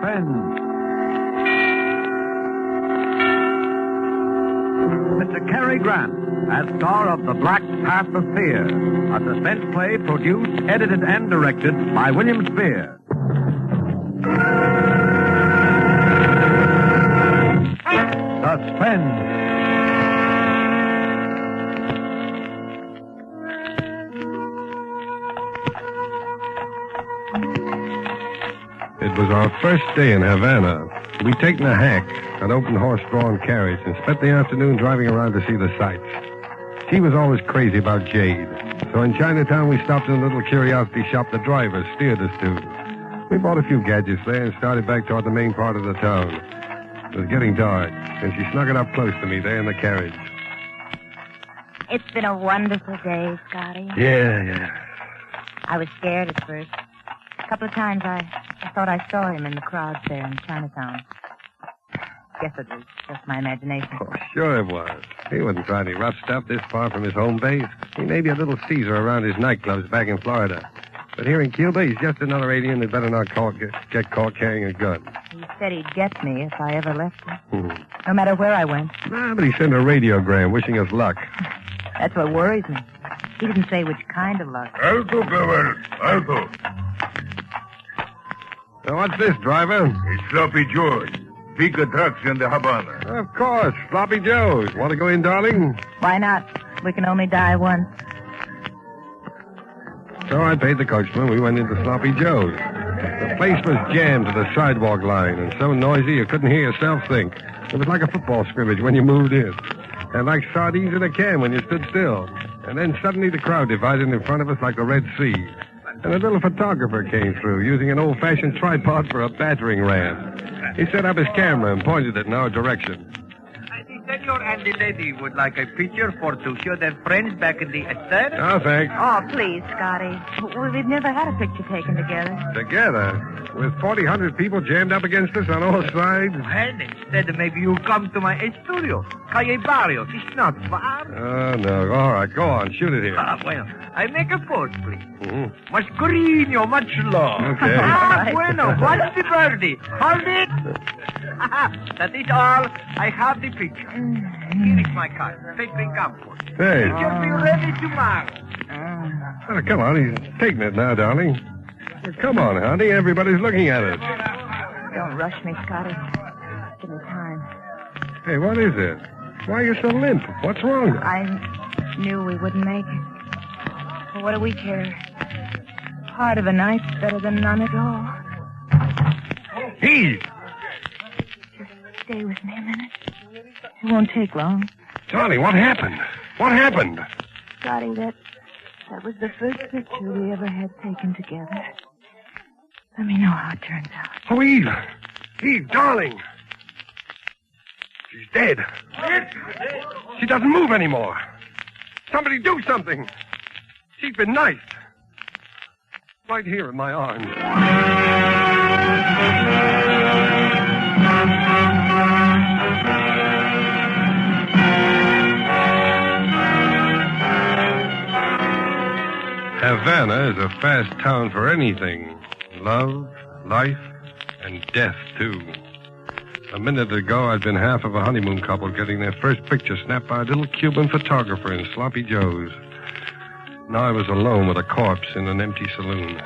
Suspense. Mr. Cary Grant, as star of The Black Path of Fear, a suspense play produced, edited, and directed by William Spear. Suspense. It was our first day in Havana. We'd taken a hack, an open horse-drawn carriage, and spent the afternoon driving around to see the sights. She was always crazy about jade. So in Chinatown, we stopped in a little curiosity shop the driver steered us to. We bought a few gadgets there and started back toward the main part of the town. It was getting dark, and she snugged up close to me there in the carriage. It's been a wonderful day, Scotty. Yeah. I was scared at first. A couple of times I thought I saw him in the crowds there in Chinatown. Guess it was just my imagination. Oh, sure it was. He wouldn't try any rough stuff this far from his home base. He may be a little Caesar around his nightclubs back in Florida. But here in Cuba, he's just another alien that better not get caught carrying a gun. He said he'd get me if I ever left him. No matter where I went. Nah, but he sent a radiogram wishing us luck. That's what worries me. He didn't say which kind of luck. Alto, Cowell. Alto. Now, what's this, driver? It's Sloppy Joe's. Big attraction in the Havana. Of course, Sloppy Joe's. Want to go in, darling? Why not? We can only die once. So I paid the coachman. We went into Sloppy Joe's. The place was jammed to the sidewalk line and so noisy you couldn't hear yourself think. It was like a football scrimmage when you moved in. And like sardines in a can when you stood still. And then suddenly the crowd divided in front of us like the Red Sea. And a little photographer came through, using an old-fashioned tripod for a battering ram. He set up his camera and pointed it in our direction. The senor and the lady would like a picture to show their friends back in the estate. No, thanks. Oh, please, Scotty. We've never had a picture taken together. Together? With 4,000 people jammed up against us on all sides? And instead, maybe you come to my studio. Calle Barrios. It's not far. Oh, no. All right, go on. Shoot it here. Bueno. I make a pose, please. Mm-hmm. Mascarino, much love. Okay. Bueno. Watch the birdie. Hold it. That is all. I have the picture. Here is my card. Take the comfort. Hey. Picture be ready tomorrow. Oh, come on. He's taking it now, darling. Come on, honey. Everybody's looking at it. Don't rush me, Scotty. Give me time. Hey, what is it? Why are you so limp? What's wrong? I knew we wouldn't make it. But what do we care? Part of a night's better than none at all. He's... Just stay with me a minute. It won't take long. Johnny, what happened? What happened? Scotty, that was the first picture we ever had taken together. Let me know how it turns out. Oh, Eve, darling. She's dead. She doesn't move anymore. Somebody do something. She's been knifed. Right here in my arms. Havana is a fast town for anything. Love, life, and death, too. A minute ago, I'd been half of a honeymoon couple getting their first picture snapped by a little Cuban photographer in Sloppy Joe's. Now I was alone with a corpse in an empty saloon.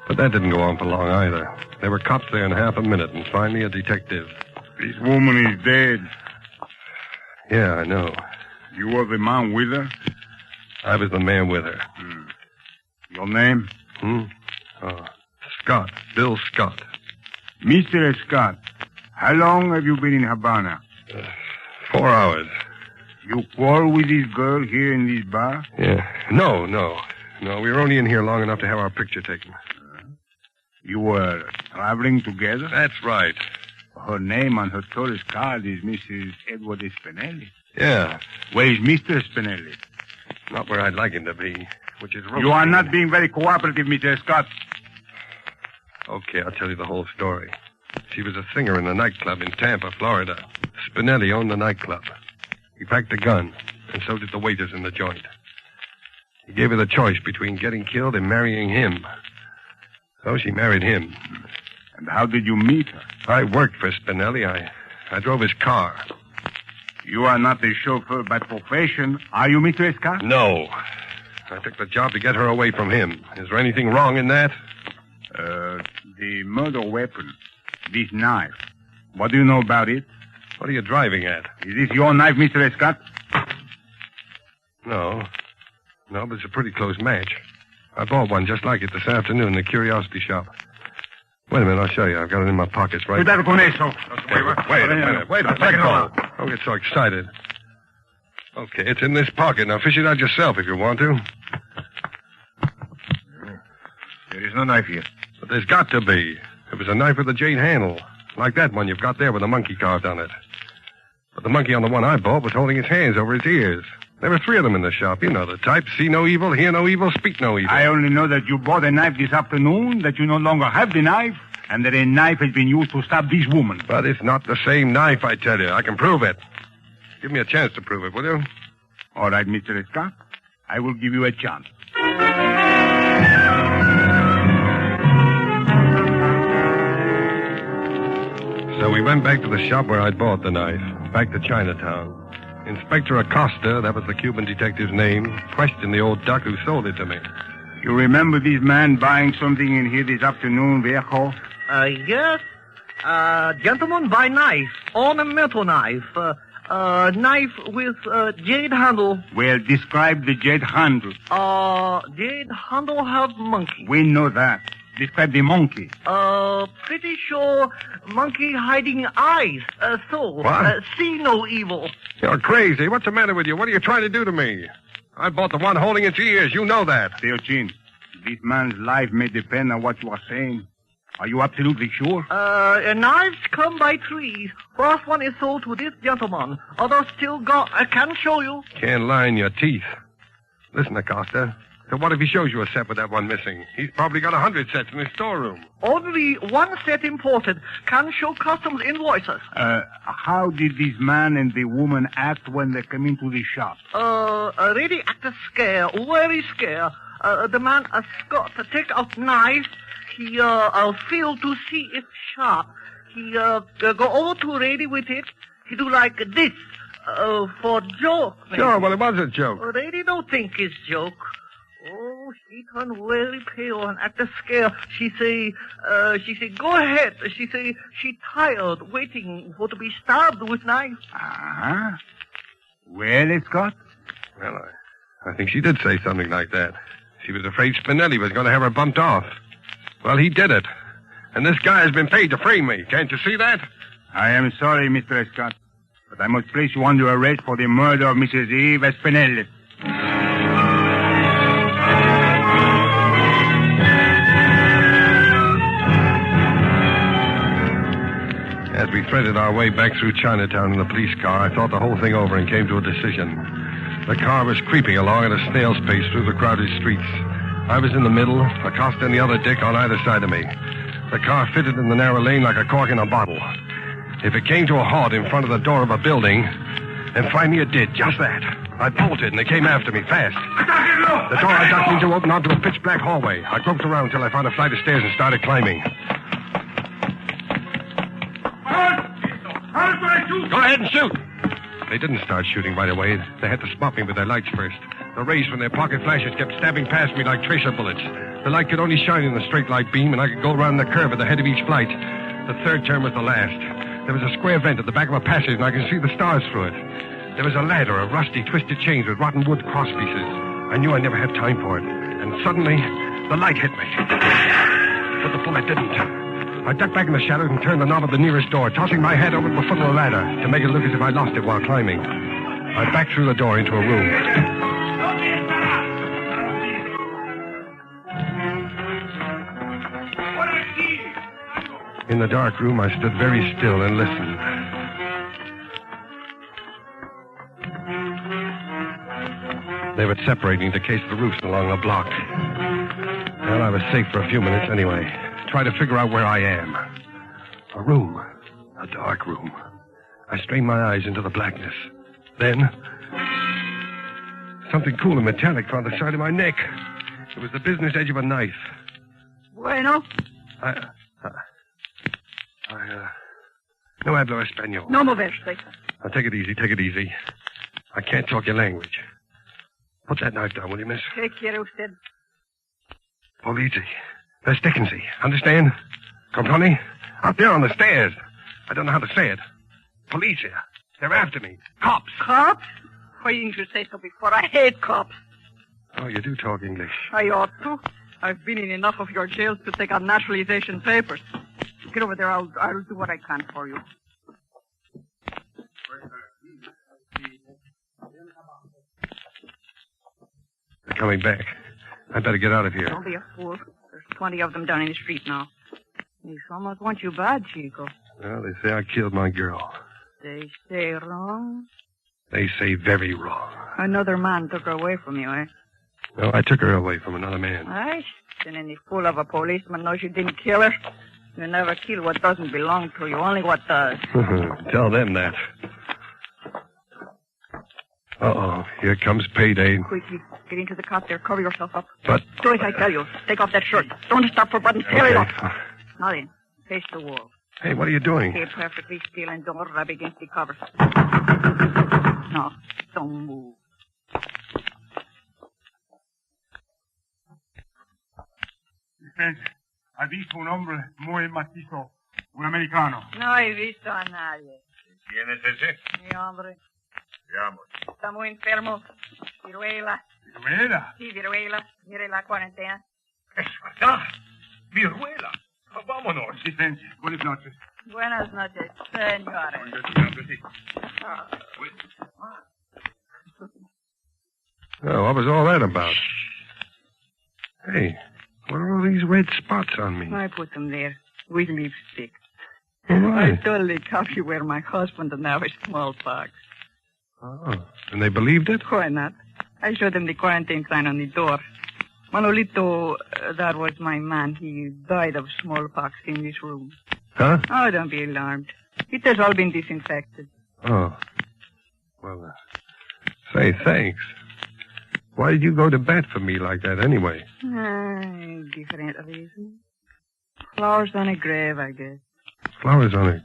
But that didn't go on for long, either. There were cops there in half a minute, and finally a detective. This woman is dead. Yeah, I know. You were the man with her? I was the man with her. Your name? Scott. Bill Scott. Mr. Scott, how long have you been in Havana? 4 hours. You quarrel with this girl here in this bar? Yeah. No. We were only in here long enough to have our picture taken. You were traveling together? That's right. Her name on her tourist card is Mrs. Edward Spinelli. Yeah. Where is Mr. Spinelli? Not where I'd like him to be, which is... You are not being very cooperative, Mr. Scott. Okay, I'll tell you the whole story. She was a singer in a nightclub in Tampa, Florida. Spinelli owned the nightclub. He packed a gun, and so did the waiters in the joint. He gave her the choice between getting killed and marrying him. So she married him. And how did you meet her? I worked for Spinelli. I drove his car. You are not a chauffeur by profession, are you, Mr. Escott? No. I took the job to get her away from him. Is there anything wrong in that? The murder weapon, this knife. What do you know about it? What are you driving at? Is this your knife, Mr. Escott? No. No, but it's a pretty close match. I bought one just like it this afternoon in the curiosity shop. Wait a minute, I'll show you. I've got it in my pockets right now. Cuidado con eso. Wait a minute. Let go. Don't get so excited. Okay, it's in this pocket. Now fish it out yourself if you want to. There is no knife here. But there's got to be. It was a knife with a jade handle. Like that one you've got there with a monkey carved on it. But the monkey on the one I bought was holding his hands over his ears. There were 3 of them in the shop. You know the type. See no evil, hear no evil, speak no evil. I only know that you bought a knife this afternoon, that you no longer have the knife, and that a knife has been used to stab this woman. But it's not the same knife, I tell you. I can prove it. Give me a chance to prove it, will you? All right, Mr. Scott. I will give you a chance. So we went back to the shop where I'd bought the knife, back to Chinatown. Inspector Acosta, that was the Cuban detective's name, questioned the old duck who sold it to me. You remember this man buying something in here this afternoon, Viejo? Yes. Gentleman buy knife, ornamental knife, knife with jade handle. Well, describe the jade handle. Jade handle have monkey. We know that. Describe the monkey. Pretty sure monkey hiding eyes, What? See no evil. You're crazy. What's the matter with you? What are you trying to do to me? I bought the one holding its ears. You know that. Teochin, this man's life may depend on what you are saying. Are you absolutely sure? Knives come by 3s. First one is sold to this gentleman. Others still got. I can show you. Can't lie in your teeth. Listen, Acosta. So what if he shows you a set with that one missing? He's probably got 100 sets in his storeroom. Only one set imported. Can show customs invoices. How did this man and the woman act when they came into the shop? Really act scare, very scare. The man Scott take out knife. He feel to see if sharp. He go over to ready with it. He do like this for joke. Maybe. Sure, well, it was a joke. Ready don't think it's joke. Oh, she turned very pale and act scared. She say, go ahead. She say, she tired waiting for to be stabbed with knife. Uh-huh. Well, Scott? Well, I think she did say something like that. She was afraid Spinelli was going to have her bumped off. Well, he did it. And this guy has been paid to frame me. Can't you see that? I am sorry, Mr. Scott, but I must place you under arrest for the murder of Mrs. Eve Spinelli. As we threaded our way back through Chinatown in the police car, I thought the whole thing over and came to a decision. The car was creeping along at a snail's pace through the crowded streets. I was in the middle, Acosta and the other dick on either side of me. The car fitted in the narrow lane like a cork in a bottle. If it came to a halt in front of the door of a building, and finally it did, just that. I bolted and they came after me, fast. The door I ducked into opened onto a pitch-black hallway. I groped around till I found a flight of stairs and started climbing. Go ahead and shoot. They didn't start shooting right away. They had to spot me with their lights first. The rays from their pocket flashes kept stabbing past me like tracer bullets. The light could only shine in the straight light beam, and I could go around the curve at the head of each flight. The third turn was the last. There was a square vent at the back of a passage, and I could see the stars through it. There was a ladder of rusty, twisted chains with rotten wood crosspieces. I knew I'd never have time for it. And suddenly, the light hit me. But the bullet didn't. I ducked back in the shadows and turned the knob of the nearest door, tossing my head over the foot of the ladder to make it look as if I lost it while climbing. I backed through the door into a room. In the dark room, I stood very still and listened. They were separating to case the roofs along the block. Well, I was safe for a few minutes anyway. Try to figure out where I am. A room. A dark room. I strained my eyes into the blackness. Then, something cool and metallic found the side of my neck. It was the business edge of a knife. Bueno. No hablo español. No moverse. Now, take it easy. I can't talk your language. Put that knife down, will you, miss? ¿Qué quiere usted? Polizzi. Verstecken Understand? Comprende? Out there on the stairs. I don't know how to say it. Police here. They're after me. Cops. Cops? Why didn't you say so before? I hate cops. Oh, you do talk English. I ought to. I've been in enough of your jails to take out naturalization papers. Get over there. I'll do what I can for you. They're coming back. I better get out of here. Don't be a fool. There's 20 of them down in the street now. They almost want you bad, Chico. Well, they say I killed my girl. They say wrong? They say very wrong. Another man took her away from you, eh? No, I took her away from another man. Aye. Then any fool of a policeman knows you didn't kill her. You never kill what doesn't belong to you, only what does. Tell them that. Uh-oh, here comes payday. Quickly, get into the cot there. Cover yourself up. But... Do as I tell you. Take off that shirt. Don't stop for buttons. Tear it off. Now then, face the wall. Hey, what are you doing? Stay perfectly still and don't rub against the covers. No, don't move. Ha visto un hombre muy macizo, un americano. No he visto a nadie. ¿Quién es ese? Mi hombre. Veamos. Está muy enfermo. Viruela. ¿Viruela? Sí, viruela. Mire la cuarentena. Es verdad. Viruela. Vámonos. Sí, buenas noches. Buenas noches, señores. Oh, what was all that about? Hey, what are all these red spots on me? I put them there with lipstick. Why? I told the cops you were my husband and now it's smallpox. Oh, and they believed it? Why not? I showed them the quarantine sign on the door. Manolito, that was my man. He died of smallpox in this room. Huh? Oh, don't be alarmed. It has all been disinfected. Oh. Well, say thanks. Why did you go to bat for me like that anyway? Different reasons. Flowers on a grave, I guess. Flowers on it.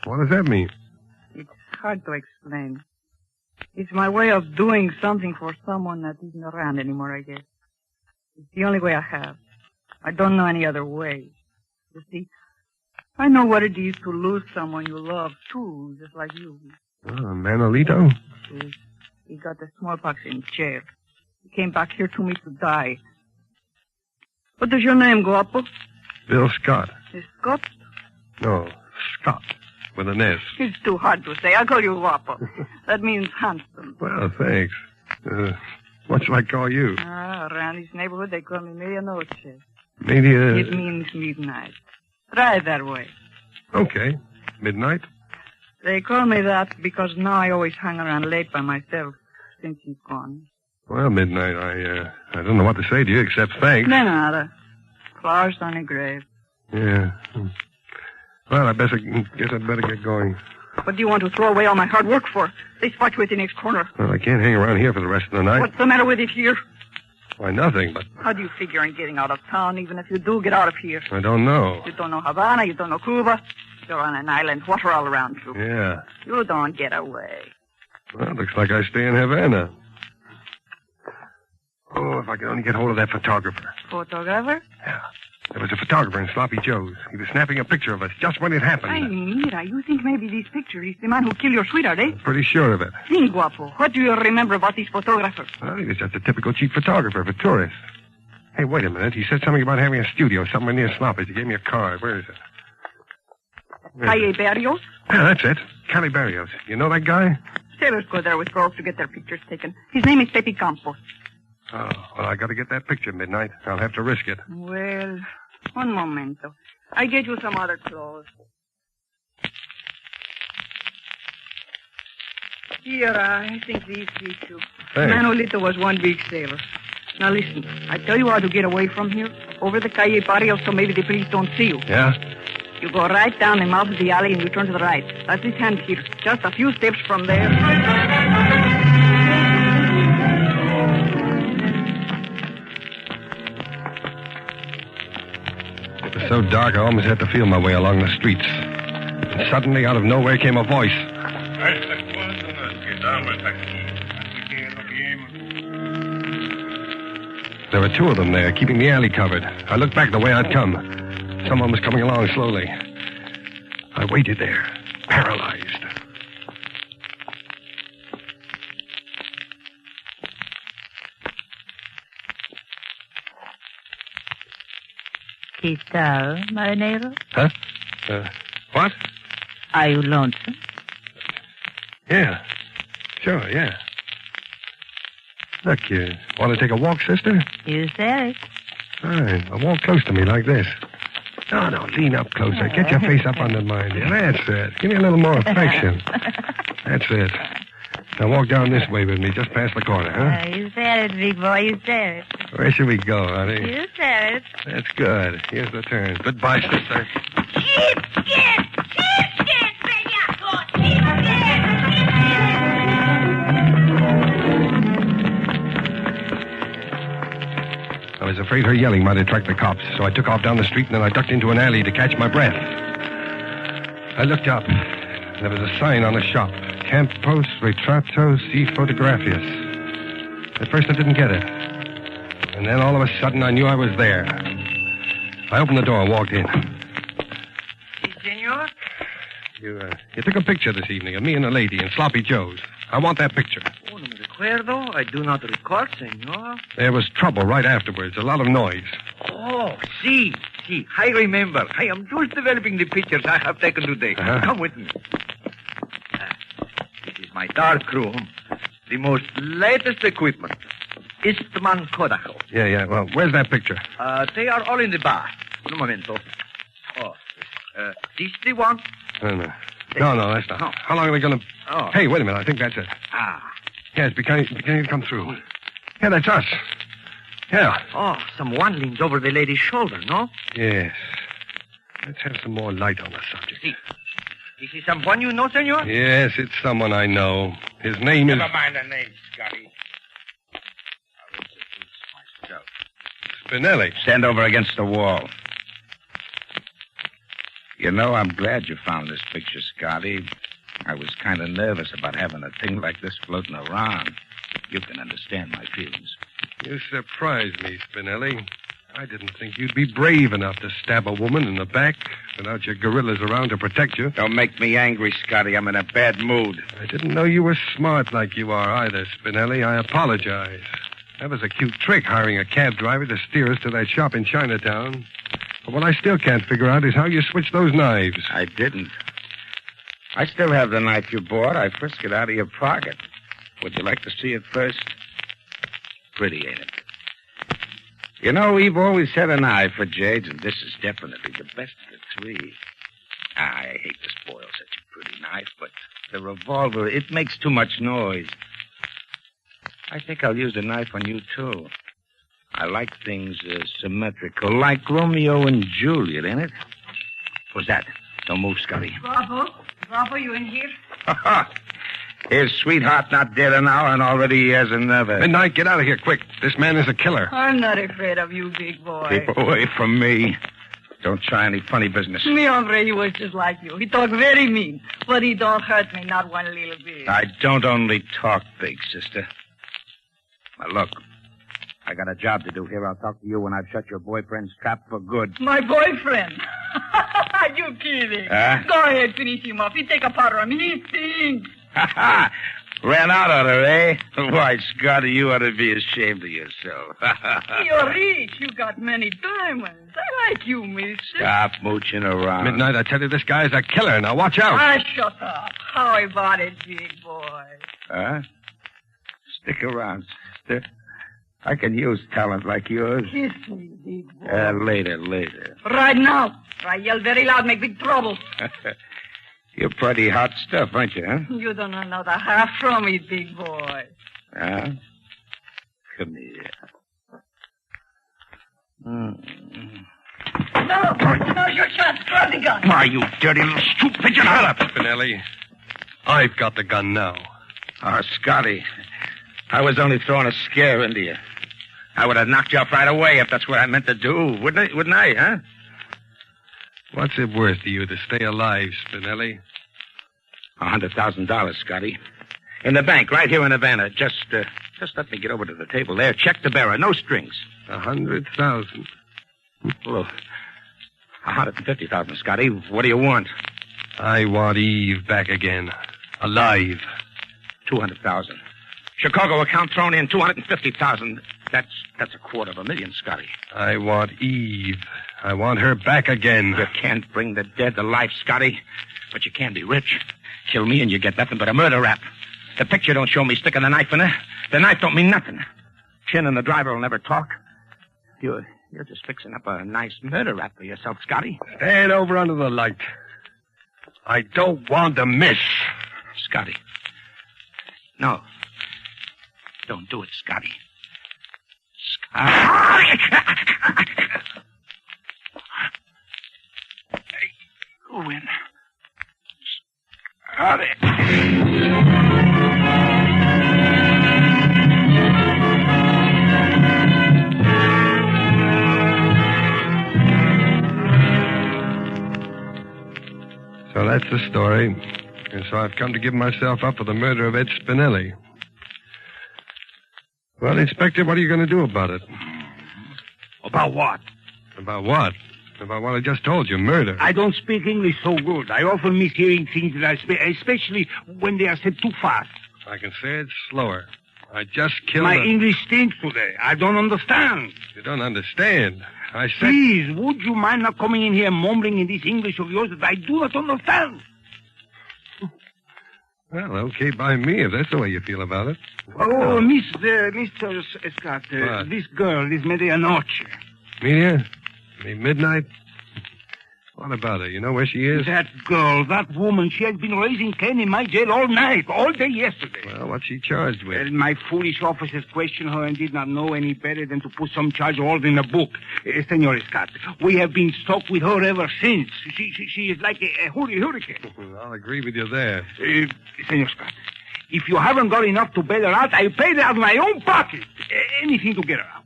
What does that mean? It's hard to explain. It's my way of doing something for someone that isn't around anymore, I guess. It's the only way I have. I don't know any other way. You see, I know what it is to lose someone you love, too, just like you. Oh, Manolito? Yes. He got the smallpox in jail. He came back here to me to die. What is your name, Guapo? Bill Scott. Is Scott? No, Scott. With an S. It's too hard to say. I'll call you Guapo. That means handsome. Well, thanks. What shall I call you? Around this neighborhood, they call me Medianoche. Maybe It means midnight. Try it that way. Okay. Midnight? They call me that because now I always hang around late by myself since he's gone. Well, midnight, I don't know what to say to you except thanks. De nada. Flowers on a grave. Yeah. Well, I guess I'd better get going. What do you want to throw away all my hard work for? They spot you at the next corner. Well, I can't hang around here for the rest of the night. What's the matter with it here? Why, nothing, but... How do you figure on getting out of town, even if you do get out of here? I don't know. You don't know Havana, you don't know Cuba. You're on an island, water all around you. Yeah. You don't get away. Well, looks like I stay in Havana. Oh, if I could only get hold of that photographer. Photographer? Yeah. There was a photographer in Sloppy Joe's. He was snapping a picture of us just when it happened. Ay, mira, you think maybe this picture is the man who killed your sweetheart, eh? Pretty sure of it. Think, Guapo. What do you remember about this photographer? Well, he was just a typical cheap photographer for tourists. Hey, wait a minute. He said something about having a studio somewhere near Sloppy's. He gave me a card. Where is it? Calle Barrios? Yeah, that's it. Cali Barrios. You know that guy? Sailors go there with girls to get their pictures taken. His name is Pepe Campos. Oh, well, I got to get that picture midnight. I'll have to risk it. Well, un momento. I get you some other clothes. Here, I think these fit you. Thanks. Manolito was one big sailor. Now listen, I tell you how to get away from here. Over the Calle Barrios so maybe the police don't see you. Yeah? You go right down the mouth of the alley and you turn to the right. That's this hand here. Just a few steps from there. so dark I almost had to feel my way along the streets. And suddenly, out of nowhere, came a voice. There were two of them there, keeping the alley covered. I looked back the way I'd come. Someone was coming along slowly. I waited there, paralyzed. ¿Qué tal, marinero? Huh? What? Are you lonesome? Yeah. Sure, yeah. Look, you want to take a walk, sister? You said it. Fine. Well, walk close to me like this. No, lean up closer. Get your face up under mine. Yeah, that's it. Give me a little more affection. That's it. Now walk down this way with me, just past the corner, huh? You said it, big boy. You said it. Where should we go, honey? You said it. That's good. Here's the turn. Goodbye, sister. Sheepskin! Sheepskin, bellaco! Sheepskin! I was afraid her yelling might attract the cops, so I took off down the street and then I ducked into an alley to catch my breath. I looked up. There was a sign on the shop. Campos Retratos y Fotografias. At first I didn't get it. And then all of a sudden I knew I was there. I opened the door and walked in. Si, senor? You took a picture this evening of me and a lady in Sloppy Joe's. I want that picture. Oh, no me recuerdo. I do not recall, senor. There was trouble right afterwards, a lot of noise. Oh, si. I remember. I am just developing the pictures I have taken today. Uh-huh. Come with me. This is my dark room. The most latest equipment. Eastman Kodaco. Yeah. Well, where's that picture? They are all in the bar. Un momento. Oh, this the one? No, that's not. Oh. How long are they going to... Oh. Hey, wait a minute. I think that's it. Yeah, it's beginning to come through. Yeah, that's us. Yeah. Oh, someone leans over the lady's shoulder, no? Yes. Let's have some more light on the subject. Si. Is he someone you know, senor? Yes, it's someone I know. His name is... Never mind the name, Scotty. I'll introduce myself. Spinelli. Stand over against the wall. You know, I'm glad you found this picture, Scotty. I was kind of nervous about having a thing like this floating around. You can understand my feelings. You surprised me, Spinelli. I didn't think you'd be brave enough to stab a woman in the back without your gorillas around to protect you. Don't make me angry, Scotty. I'm in a bad mood. I didn't know you were smart like you are either, Spinelli. I apologize. That was a cute trick, hiring a cab driver to steer us to that shop in Chinatown. But what I still can't figure out is how you switched those knives. I didn't. I still have the knife you bought. I frisked it out of your pocket. Would you like to see it first? Pretty, ain't it? You know, we've always had an eye for jades, and this is definitely the best of the three. I hate to spoil such a pretty knife, but the revolver, it makes too much noise. I think I'll use the knife on you, too. I like things symmetrical, like Romeo and Juliet, ain't it? What's that? Don't move, Scotty. Bravo, you in here? His sweetheart not dead an hour, and already he has another. Midnight, get out of here, quick. This man is a killer. I'm not afraid of you, big boy. Keep away from me. Don't try any funny business. Mi hombre, he was just like you. He talked very mean, but he don't hurt me, not one little bit. I don't only talk big, sister. Now, look. I got a job to do here. I'll talk to you when I've shut your boyfriend's trap for good. My boyfriend? You kidding? Huh? Go ahead, finish him off. He take a powder on me. He stinks. Ha! Ran out on her, eh? Why, Scotty, you ought to be ashamed of yourself. You're rich. You got many diamonds. I like you, mister. Stop mooching around. Midnight, I tell you, this guy's a killer. Now, watch out. Shut up. How about it, big boy? Huh? Stick around, sister. I can use talent like yours. Kiss me, big boy. Later. Right now. I yell very loud, make big trouble. You're pretty hot stuff, aren't you, huh? You don't know another half from it, big boy. Huh? Come here. No, your chance. Grab the gun. Why, you dirty little stoop pigeon. Hold up. Spinelli, I've got the gun now. Oh, Scotty. I was only throwing a scare into you. I would have knocked you off right away if that's what I meant to do, wouldn't I, huh? What's it worth to you to stay alive, Spinelli? $100,000, Scotty. In the bank, right here in Havana. Just let me get over to the table there. Check the bearer. No strings. 100,000. Well, 150,000, Scotty. What do you want? I want Eve back again. Alive. 200,000. Chicago account thrown in 250,000. That's $250,000, Scotty. I want Eve. I want her back again. You can't bring the dead to life, Scotty. But you can be rich. Kill me and you get nothing but a murder rap. The picture don't show me sticking the knife in her. The knife don't mean nothing. Chin and the driver will never talk. You're just fixing up a nice murder rap for yourself, Scotty. Stand over under the light. I don't want to miss. Scotty. No. Don't do it, Scotty. Scotty. Go in. Scotty. So that's the story. And so I've come to give myself up for the murder of Ed Spinelli. Well, Inspector, what are you going to do about it? About what? About what? About what I just told you, murder. I don't speak English so good. I often miss hearing things that I speak, especially when they are said too fast. I can say it slower. I just killed My English stinks today. I don't understand. You don't understand. I said... Please, would you mind not coming in here mumbling in this English of yours that I do not understand? Well, okay by me, if that's the way you feel about it. Oh, Mr. Scott, this girl, this medianoche. Media? Midnight? What about her? You know where she is? That girl, that woman, she has been raising Cain in my jail all night, all day yesterday. Well, what's she charged with? Well, my foolish officers questioned her and did not know any better than to put some charge all in the book. Senor Scott, we have been stuck with her ever since. She is like a hurricane. I'll agree with you there. Senor Scott, if you haven't got enough to bail her out, I'll pay it out of my own pocket. Anything to get her out.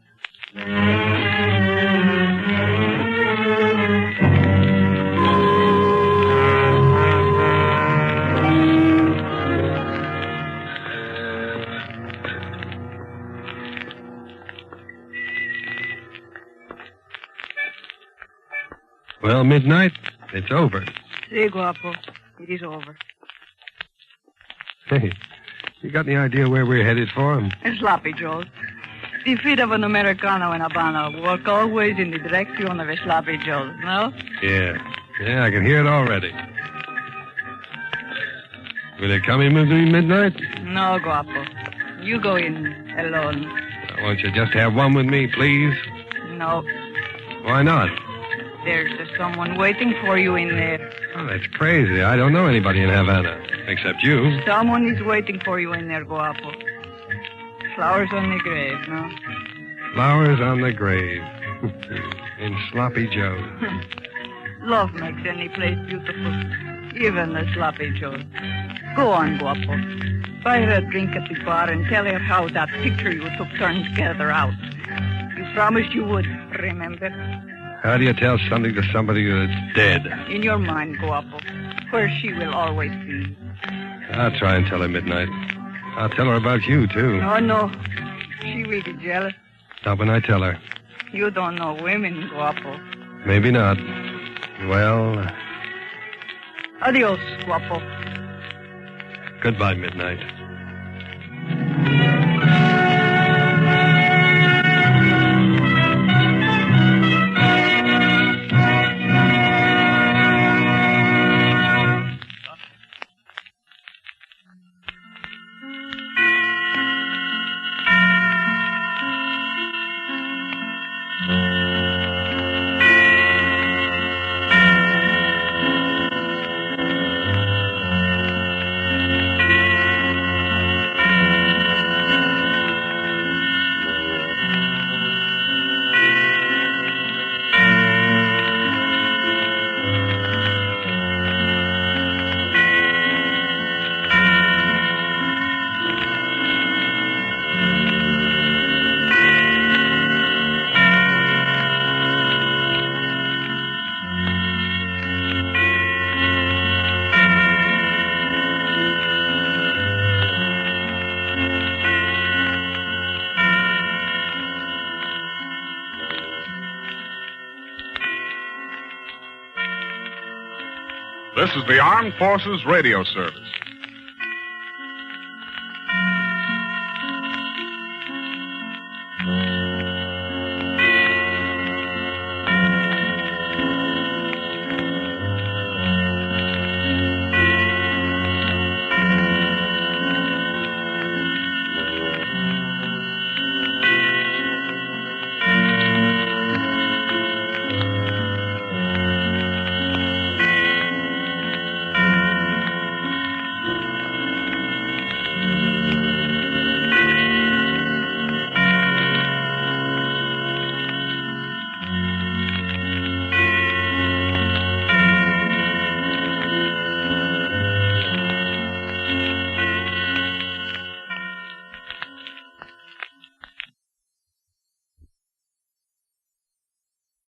Well, midnight, it's over. Si, guapo. It is over. Hey, you got any idea where we're headed for? Sloppy Joe's. The feet of an Americano in Havana walk always in the direction of a Sloppy Joe's, no? Yeah, I can hear it already. Will you come in with me midnight? No, guapo. You go in alone. Won't you just have one with me, please? No. Why not? There's someone waiting for you in there. Oh, that's crazy. I don't know anybody in Havana, except you. Someone is waiting for you in there, guapo. Flowers on the grave, no? Flowers on the grave. In Sloppy Joe. Love makes any place beautiful. Even the Sloppy Joe. Go on, guapo. Buy her a drink at the bar and tell her how that picture you took turned together out. You promised you would, remember? How do you tell something to somebody that's dead? In your mind, guapo. Where she will always be. I'll try and tell her midnight. I'll tell her about you, too. Oh, no. She will be jealous. Not when I tell her. You don't know women, guapo. Maybe not. Well... Adios, guapo. Goodbye, midnight. This is the Armed Forces Radio Service.